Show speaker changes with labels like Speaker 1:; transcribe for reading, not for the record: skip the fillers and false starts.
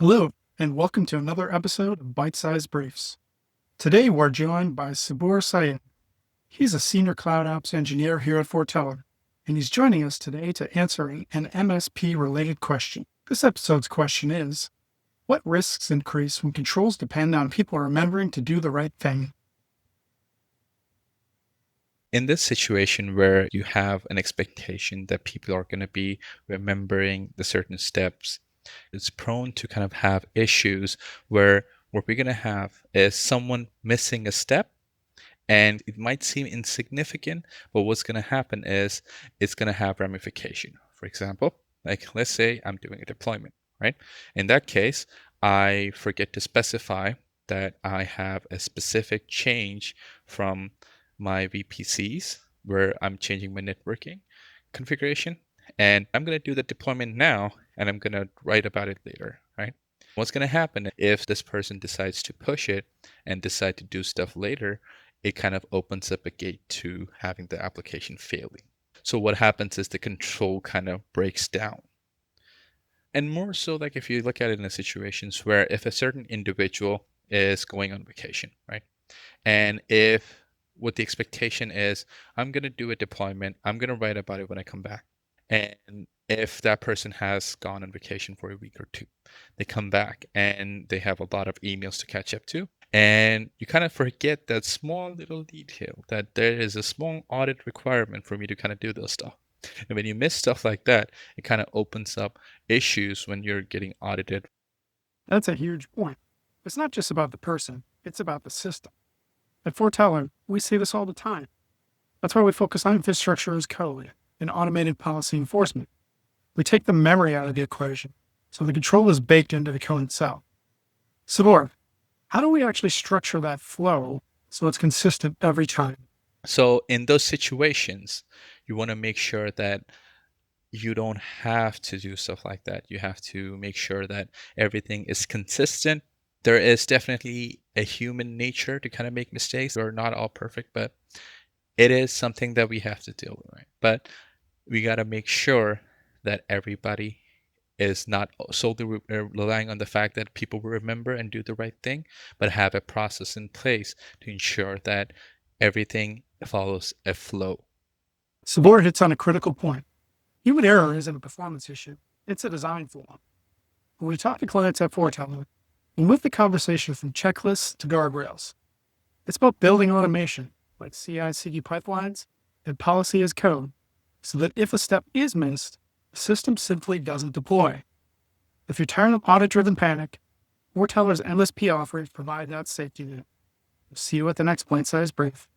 Speaker 1: Hello, and welcome to another episode of Byte-Sized Briefs. Today, we're joined by Suboor Syed. He's a senior cloud apps engineer here at Forteller, and he's joining us today to answer an MSP-related question. This episode's question is, what risks increase when controls depend on people remembering to do the right thing?
Speaker 2: In this situation where you have an expectation that people are going to be remembering the certain steps, it's prone to kind of have issues where what we're going to have is someone missing a step, and it might seem insignificant, but what's going to happen is it's going to have ramification. For example, like let's say I'm doing a deployment, right? In that case, I forget to specify that I have a specific change from my VPCs where I'm changing my networking configuration, and I'm going to do the deployment now, and I'm going to write about it later, right? What's going to happen if this person decides to push it and decide to do stuff later? It kind of opens up a gate to having the application failing. So what happens is the control kind of breaks down. And more so, like if you look at it in situations where if a certain individual is going on vacation, right? And if what the expectation is, I'm going to do a deployment, I'm going to write about it when I come back. And if that person has gone on vacation for a week or two, they come back and they have a lot of emails to catch up to. And you kind of forget that small little detail that there is a small audit requirement for me to kind of do this stuff. And when you miss stuff like that, it kind of opens up issues when you're getting audited.
Speaker 1: That's a huge point. It's not just about the person, it's about the system. At Forteller, we see this all the time. That's why we focus on infrastructure as code and automated policy enforcement. We take the memory out of the equation, so the control is baked into the code itself. Sabor, how do we actually structure that flow so it's consistent every time?
Speaker 2: So in those situations, you want to make sure that you don't have to do stuff like that. You have to make sure that everything is consistent. There is definitely a human nature to kind of make mistakes. We're not all perfect, but it is something that we have to deal with, right? But we got to make sure that everybody is not solely relying on the fact that people will remember and do the right thing, but have a process in place to ensure that everything follows a flow.
Speaker 1: Sabor hits on a critical point. Human error isn't a performance issue, it's a design flaw. When we talk to clients at Forteller, we move the conversation from checklists to guardrails. It's about building automation, like CI/CD pipelines and policy as code, so that if a step is missed, the system simply doesn't deploy. If you're tired of audit-driven panic, Forteller's MSP offerings provide that safety net. See you at the next Byte-Sized Brief.